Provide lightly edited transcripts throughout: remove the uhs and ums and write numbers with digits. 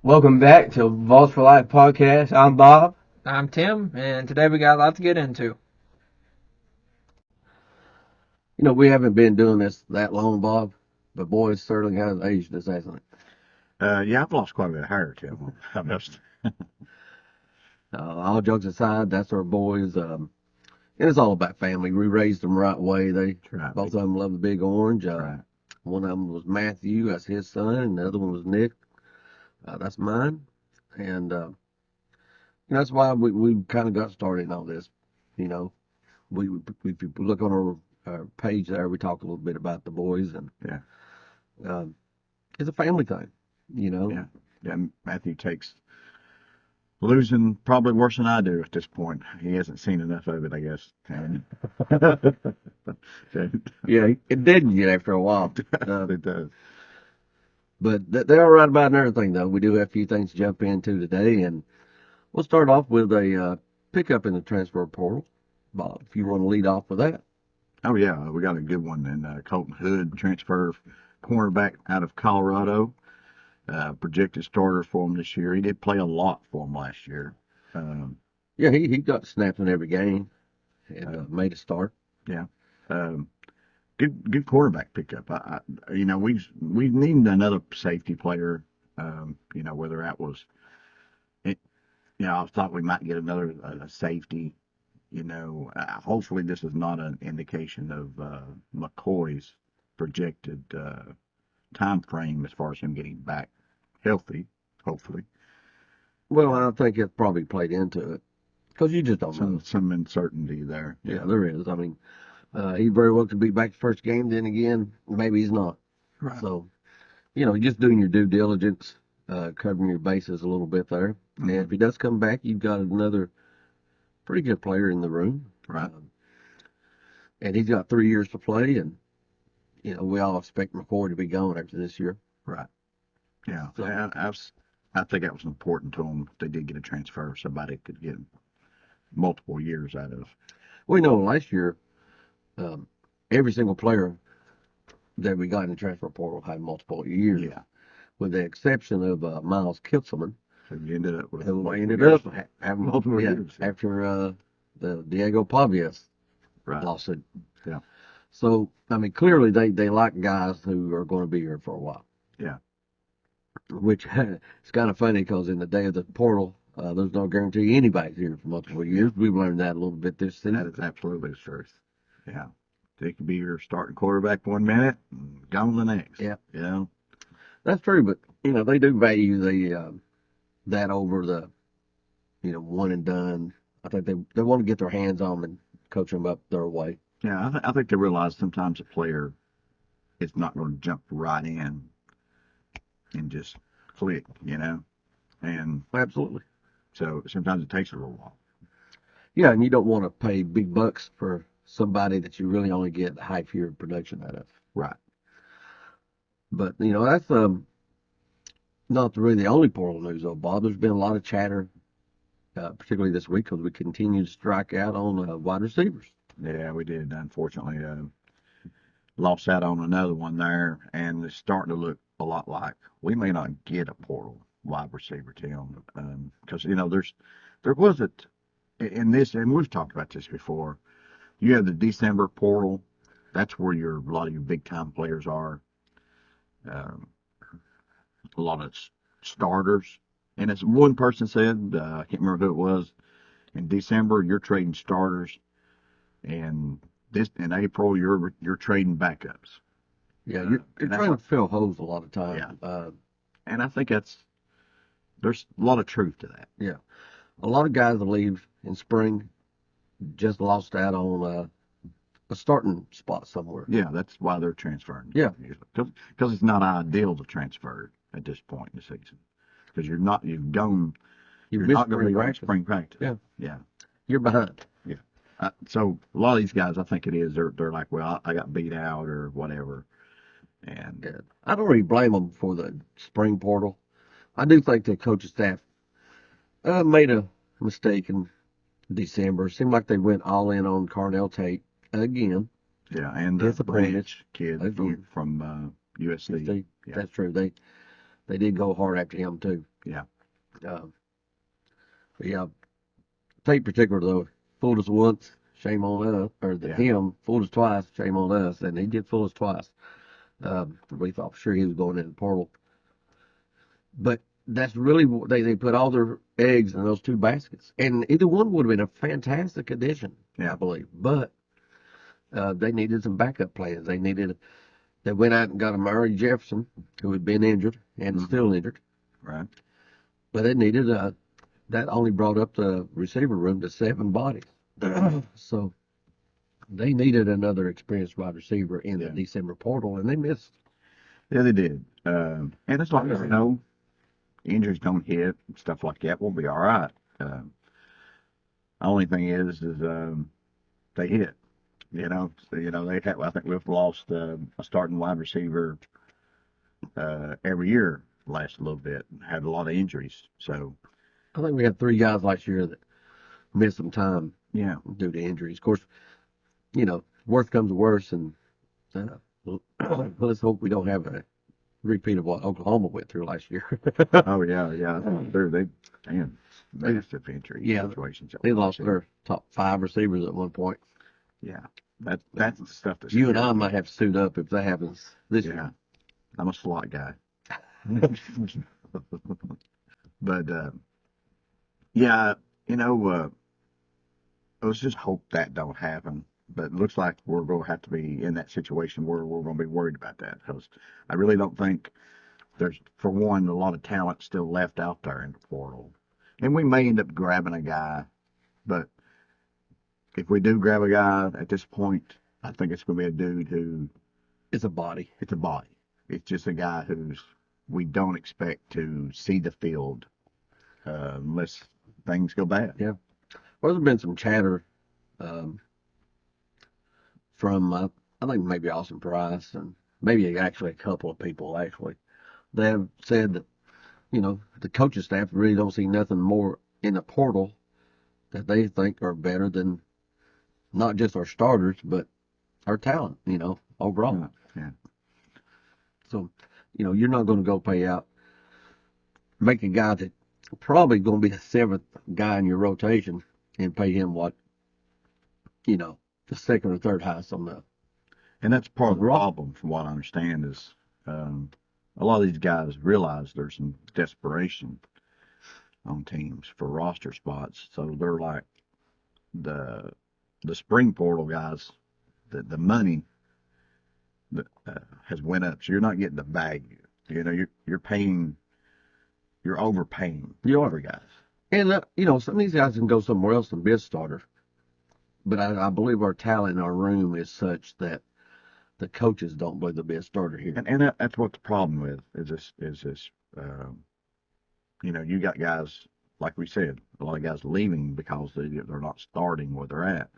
Welcome back to Vols for Life podcast. I'm Bob. I'm Tim, and today we got a lot to get into. We haven't been doing this that long, Bob, but boy, it certainly has aged us, hasn't it? Yeah, I've lost quite a bit of hair, Tim. I've noticed. All jokes aside, that's our boys. And it's all about family. We raised them the right way. Right. Both of them love the Big Orange. Right. One of them was Matthew, that's his son, and the other one was Nick. That's mine. And that's why we kind of got started in all this. You know, if you look on our page there, we talk a little bit about the boys, and Yeah. it's a family thing. Yeah. Yeah. Matthew takes losing probably worse than I do at this point. He hasn't seen enough of it, I guess. And Yeah, it did get after a while. it does. But they're all right about everything, though. We do have a few things to jump into today, and we'll start off with a pickup in the transfer portal. Bob, if you want to lead off with that. Oh, yeah. We got a good one in Colton Hood, transfer cornerback out of Colorado. Projected starter for him this year. He did play a lot for him last year. Yeah, he got snaps in every game and made a start. Yeah. Um, good quarterback pickup. We needed another safety player. Whether that was, I thought we might get another safety. Hopefully this is not an indication of McCoy's projected time frame as far as him getting back healthy. Hopefully, Well, I think it probably played into it because you just don't know. some uncertainty there. Yeah, there is. I mean, he very well could be back the first game. Then again, maybe he's not. Right. So, just doing your due diligence, covering your bases a little bit there. Mm-hmm. And if he does come back, you've got another pretty good player in the room. Right. And he's got 3 years to play. And, we all expect McCoy to be gone after this year. Right. Yeah. So, I think that was important to them. If they did get a transfer, somebody could get multiple years out of. we know last year, every single player that we got in the transfer portal had multiple years. Yeah. With the exception of Miles Kitzelman. So you ended up with Who multiple ended years. up having Multiple yeah, years. after the Diego Pavias Right. lawsuit. Yeah. So, I mean, clearly they like guys who are going to be here for a while. Yeah. Which it's kind of funny because in the day of the portal, there's no guarantee anybody's here for multiple years. We've learned that a little bit this season. That is absolutely the truth. Yeah. They could be your starting quarterback 1 minute and gone the next. Yeah. That's true, but they do value that over the one and done. I think they want to get their hands on them and coach them up their way. Yeah. I think they realize sometimes a player is not going to jump right in and just click, and Absolutely. so sometimes it takes a little while. Yeah, and you don't want to pay big bucks for somebody that you really only get half year production out of. Right. But that's not really the only portal news, though, Bob. There's been a lot of chatter, particularly this week, because we continue to strike out on wide receivers. Yeah, we did. Unfortunately, lost out on another one there, and it's starting to look a lot like we may not get a portal wide receiver, Tim, because there wasn't in this, and we've talked about this before. You have the December portal. That's where a lot of your big time players are. A lot of starters, and as one person said, I can't remember who it was. In December, you're trading starters, and in April, you're trading backups. Yeah, you're trying to fill holes a lot of times. Yeah. And I think there's a lot of truth to that. Yeah. A lot of guys that leave in spring just lost out on a starting spot somewhere. Yeah, that's why they're transferring. Yeah. Because it's not ideal to transfer at this point in the season. Because you're not going to be on spring practice. Yeah. Yeah. You're behind. Yeah. So a lot of these guys, I think it is, they're like, well, I got beat out or whatever. And Yeah. I don't really blame them for the spring portal. I do think the coaching staff made a mistake in December. It seemed like they went all in on Carnell Tate again. yeah, and the Disappointed. Branch kid Again. from USC. Yeah. That's true. They did go hard after him too. Yeah. But yeah, Tate particular though, fooled us once, shame on us, or Yeah. him fooled us twice, shame on us, and he did fool us twice. We thought for sure he was going in the portal, but that's really they put all their eggs in those two baskets, and either one would have been a fantastic addition, Yeah. I believe. But they needed some backup plans. They went out and got a Murray Jefferson who had been injured and Mhm. still injured, Right. but they needed that only brought up the receiver room to 7 bodies. So they needed another experienced wide receiver in the Yeah. December portal, and they missed. Yeah, they did. And as long as, injuries don't hit, stuff like that, we'll be all right. Only thing is they hit. They have. I think we've lost a starting wide receiver every year last little bit. Had a lot of injuries. So I think we had 3 guys last year that missed some time yeah, due to injuries. Of course, worst comes to worst, and let's hope we don't have a repeat of what Oklahoma went through last year. oh yeah. They damn massive injury Yeah, situations. They lost their top 5 receivers at one point. Yeah, that's the stuff that's You and I might have to suit up if that happens this Yeah, year. I'm a slot guy. But yeah, let's just hope that don't happen. But it looks like we're going to have to be in that situation where we're going to be worried about that because I really don't think there's, for one, a lot of talent still left out there in the portal. And we may end up grabbing a guy, but if we do grab a guy at this point, I think it's going to be a dude who It's a body. it's a body. It's just a guy who's we don't expect to see the field unless things go bad. Yeah. Well, there's been some chatter um, from, I think maybe Austin Price and maybe actually a couple of people actually. They have said that, the coaching staff really don't see nothing more in the portal that they think are better than not just our starters, but our talent, overall. Yeah. So, you're not going to go pay out, make a guy that probably going to be the 7th guy in your rotation and pay him what, the 2nd or 3rd highest on the. And that's part of the Right. problem, from what I understand, is a lot of these guys realize there's some desperation on teams for roster spots. So they're like the spring portal guys, the money that has went up. So you're not getting the value. You're paying, you're overpaying You are. for guys. And, some of these guys can go somewhere else and be a starter. But I believe our talent in our room is such that the coaches don't believe they'll be a starter here. And that's what the problem with is this. You got guys, like we said, a lot of guys leaving because they're not starting where they're at.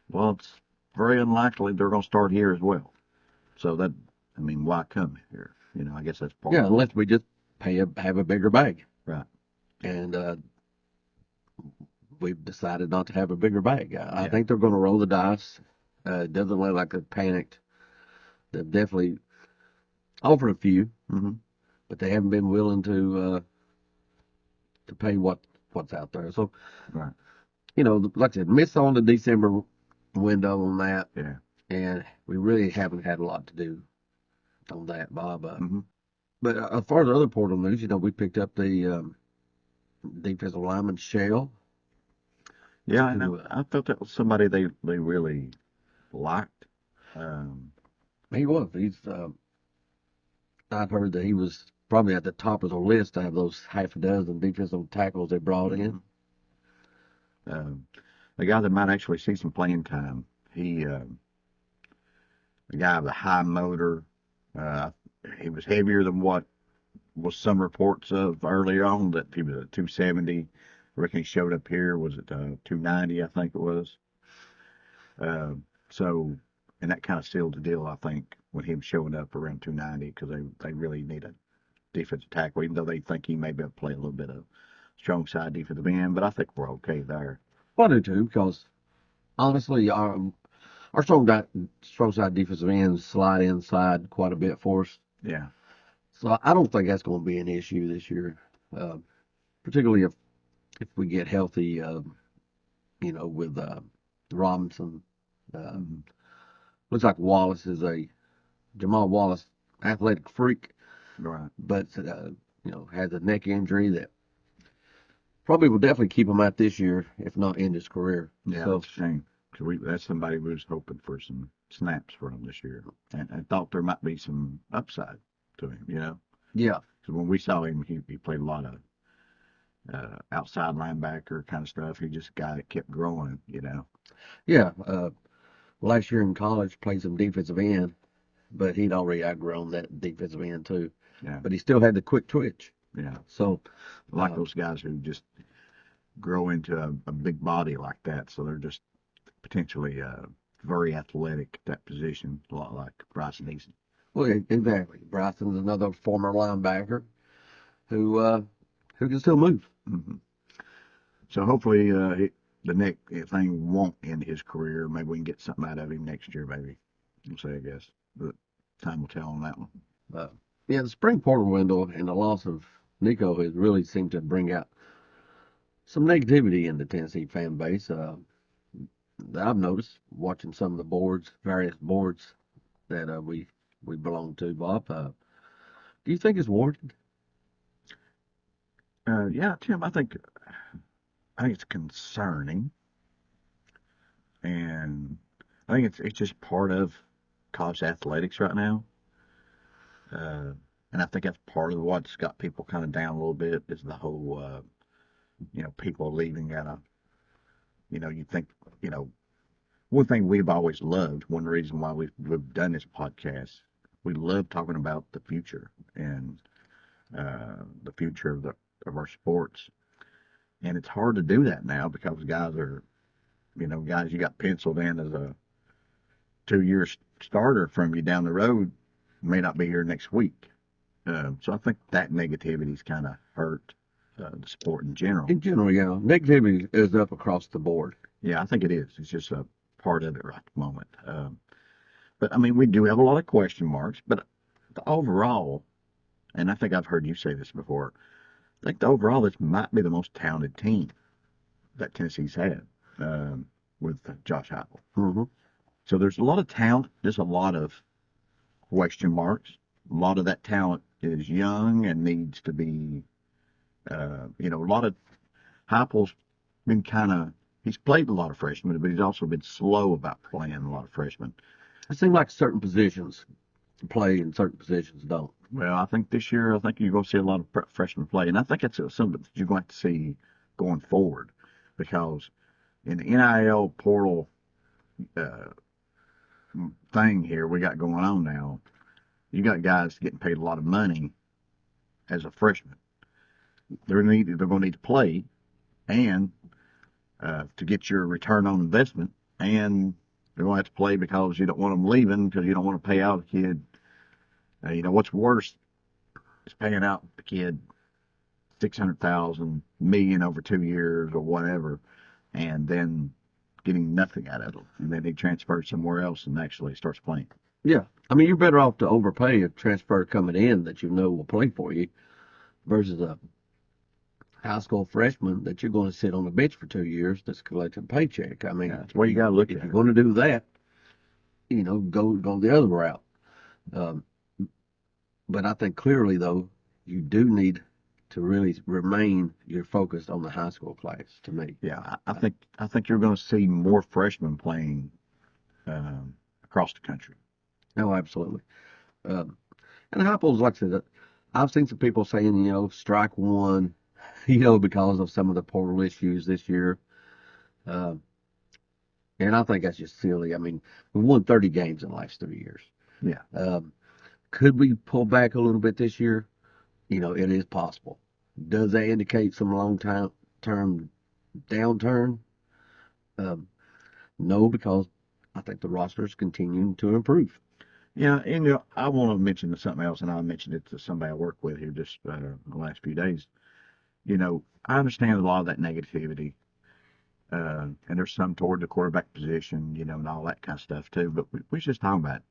Well, it's very unlikely they're going to start here as well. So why come here? I guess that's part Yeah, of it. unless we just have a bigger bag. Right. And we've decided not to have a bigger bag. I Yeah. think they're going to roll the dice. It doesn't look like they've panicked. They've definitely offered a few, Mm-hmm. but they haven't been willing to pay what's out there. So, Right. like I said, miss on the December window on that, Yeah. and we really haven't had a lot to do on that, Bob. Mm-hmm. But as far as other portal news, we picked up the defensive lineman Shell. Yeah, and who, I thought that was somebody they really liked. he was. I've heard that he was probably at the top of the list out of those half a dozen defensive tackles they brought in. The guy that might actually see some playing time. He, a guy with a high motor. He was heavier than what was some reports of earlier on, that he was at 270. I reckon he showed up here, was it 290, I think it was. And that kind of sealed the deal, I think, with him showing up around 290, because they really need a defensive tackle, even though they think he may be able to play a little bit of strong side defensive end. But I think we're okay there. Well, I do too, because honestly, our strong side defensive ends slide inside quite a bit for us. Yeah. So I don't think that's going to be an issue this year. particularly if we get healthy, with Robinson. Um, Looks like Wallace is Jamal Wallace, athletic freak, Right. but has a neck injury that probably will definitely keep him out this year, if not end his career. Yeah, So that's a shame. 'Cause that's somebody we was hoping for some snaps for him this year, and I thought there might be some upside to him. yeah, So when we saw him, he played a lot of outside linebacker kind of stuff. He just a guy that kept growing. yeah. Last year in college, played some defensive end, but he'd already outgrown that defensive end too. Yeah, But he still had the quick twitch. yeah. So I like uh, those guys who just grow into a big body like that. So they're just potentially very athletic at that position, a lot like Bryson Eason. well, exactly. Bryson's another former linebacker who can still move. Hmm. So hopefully the neck thing won't end his career. Maybe we can get something out of him next year, maybe. We'll see, I guess. But time will tell on that one. Uh, yeah, the spring portal window and the loss of Nico has really seemed to bring out some negativity in the Tennessee fan base. That I've noticed watching some of the various boards that we belong to. Bob, do you think it's warranted? Yeah, Tim, I think it's concerning, and I think it's just part of college athletics right now. Uh, and I think that's part of what's got people kind of down a little bit is the whole, people leaving out of, you think, you know, one thing we've always loved, one reason why we've done this podcast, we love talking about the future and the future of our sports. And it's hard to do that now because guys you got penciled in as a 2 year starter from you down the road may not be here next week. So I think that negativity's kind of hurt the sport in general. In general, yeah, negativity is up across the board. Yeah, I think it is. It's just a part of it right at the moment. But I mean, we do have a lot of question marks. But the overall, and I think I've heard you say this before, I think the overall this might be the most talented team that Tennessee's had with Josh Heupel. Hmm. So there's a lot of talent. There's a lot of question marks. A lot of that talent is young and needs to be, a lot of Heupel's been he's played a lot of freshmen, but he's also been slow about playing a lot of freshmen. It seems like certain positions play and certain positions don't. Well, I think this year, I think you're going to see a lot of freshmen play, and I think it's something that you're going to see going forward because in the NIL portal uh, thing here we got going on now, you got guys getting paid a lot of money as a freshman. They're going to need to play and to get your return on investment, and they're going to have to play because you don't want them leaving because you don't want to pay out a kid. What's worse is paying out the kid 600,000 million over 2 years or whatever, and then getting nothing out of it, and then he transfers somewhere else and actually starts playing. Yeah, I mean, you're better off to overpay a transfer coming in that you know will play for you versus a high school freshman that you're going to sit on the bench for 2 years that's collecting a paycheck. I mean, That's where you got to look at if it. you're going to do that, go the other route. Um, but I think clearly, though, you do need to really remain your focus on the high school class. To me, Yeah, I think you're going to see more freshmen playing across the country. no, absolutely. Um, and Heupel's like I said, I've seen some people saying, strike one, because of some of the portal issues this year. Um, and I think that's just silly. I mean, we won 30 games in the last 3 years. Yeah. Could we pull back a little bit this year? It is possible. Does that indicate some term downturn? Um, no, because I think the roster is continuing to improve. Yeah, and I want to mention something else, and I mentioned it to somebody I work with here just the last few days. I understand a lot of that negativity, and there's some toward the quarterback position, and all that kind of stuff too. But we was just talking about,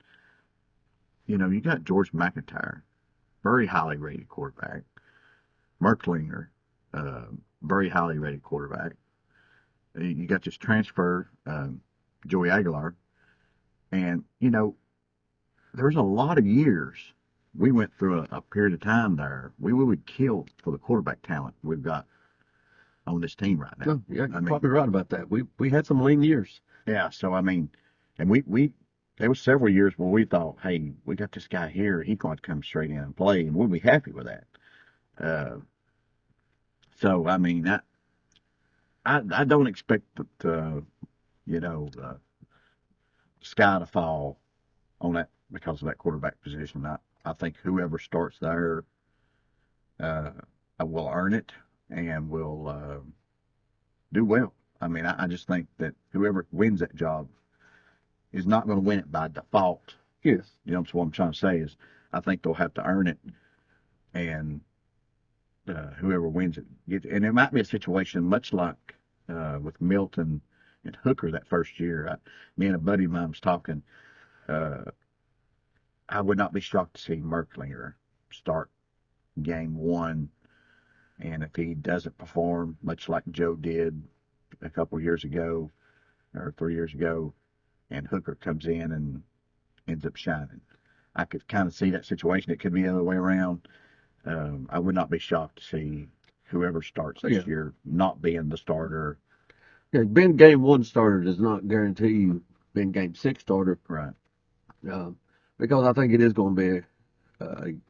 you got George McIntyre, very highly rated quarterback. Merklinger, very highly rated quarterback. You got this transfer, Joey Aguilar, and there's a lot of years we went through a period of time there. We would kill for the quarterback talent we've got on this team right now. No, yeah, you're probably right about that. We had some lean years. Yeah, so I mean, and we there was several years where we thought, hey, we got this guy here, he's going to come straight in and play, and we'll be happy with that. So I mean, I don't expect the sky to fall on that because of that quarterback position. I think whoever starts there will earn it and will do well. I mean, I just think that whoever wins that job is not going to win it by default. Yes. What I'm trying to say is I think they'll have to earn it, and whoever wins it gets. And it might be a situation much like with Milton and Hooker that first year. Me and a buddy of mine was talking. I would not be shocked to see Merklinger start game one, and if he doesn't perform, much like Joe did a couple years ago or 3 years ago, and Hooker comes in and ends up shining. I could kind of see that situation. It could be the other way around. I would not be shocked to see whoever starts this year not being the starter. Yeah, being game one starter does not guarantee you being game six starter. Right. Because I think it is going to be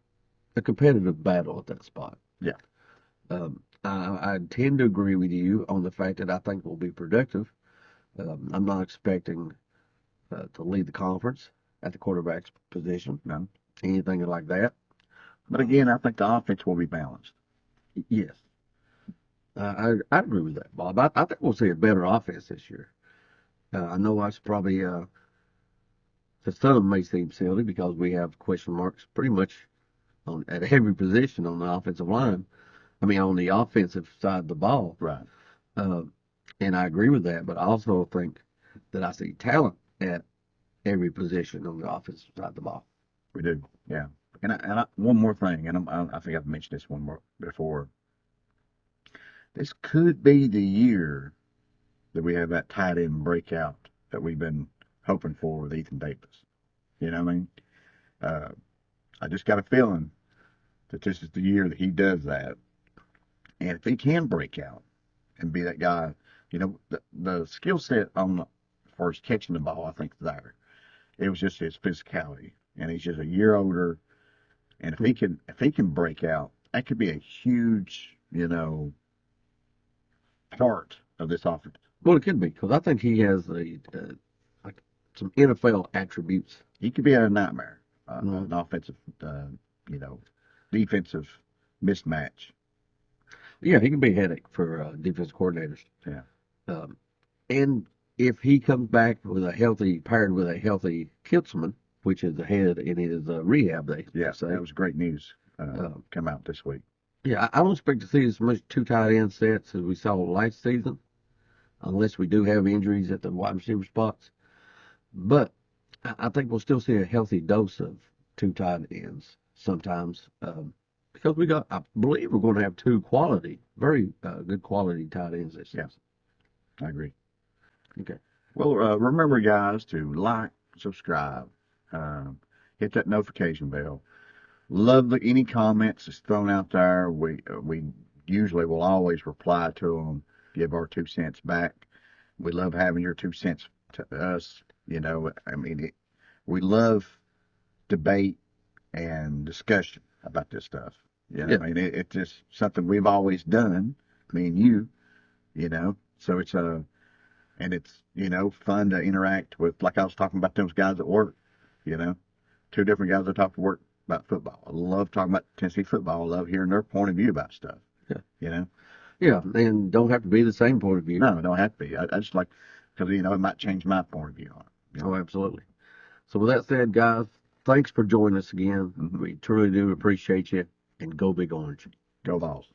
a competitive battle at that spot. Yeah. I tend to agree with you on the fact that I think we'll be productive. I'm not expecting to lead the conference at the quarterback's position. No. Anything like that. But again, I think the offense will be balanced. Yes. I agree with that, Bob. I think we'll see a better offense this year. I know that's probably to some may seem silly because we have question marks pretty much at every position on the offensive line. I mean, on the offensive side of the ball. Right. And I agree with that, but I also think that I see talent at every position on the offensive side of the ball. We do, yeah. And one more thing, and I think I've mentioned this one more before. This could be the year that we have that tight end breakout that we've been hoping for with Ethan Davis. You know what I mean? I just got a feeling that this is the year that he does that. And if he can break out and be that guy, the skill set for his catching the ball, I think, is there. It was just his physicality, and he's just a year older. And if he can break out, that could be a huge, part of this offense. Well, it could be because I think he has like some NFL attributes. He could be a nightmare, an offensive, defensive mismatch. Yeah, he can be a headache for defense coordinators. Yeah. And if he comes back paired with a healthy Kitzman, which is ahead in his rehab, Yes, that was great news come out this week. Yeah, I don't expect to see as much two tight end sets as we saw last season, unless we do have injuries at the wide receiver spots. But I think we'll still see a healthy dose of two tight ends sometimes, because I believe we're going to have two very good quality tight ends this season. I agree. Okay. Well, remember, guys, to like, subscribe, hit that notification bell. Love any comments that's thrown out there. We usually will always reply to them, give our 2 cents back. We love having your 2 cents to us. I mean, we love debate and discussion about this stuff. Yeah. I mean, it's just something we've always done, me and you, so it's and it's, fun to interact with, like I was talking about those guys at work, 2 different guys I talk to work about football. I love talking about Tennessee football. I love hearing their point of view about stuff. Yeah. Yeah, and don't have to be the same point of view. No, it don't have to be. I just like, because, it might change my point of view on it. Oh, absolutely. So with that said, guys, thanks for joining us again. We truly do appreciate you, and go Big Orange. Go Vols.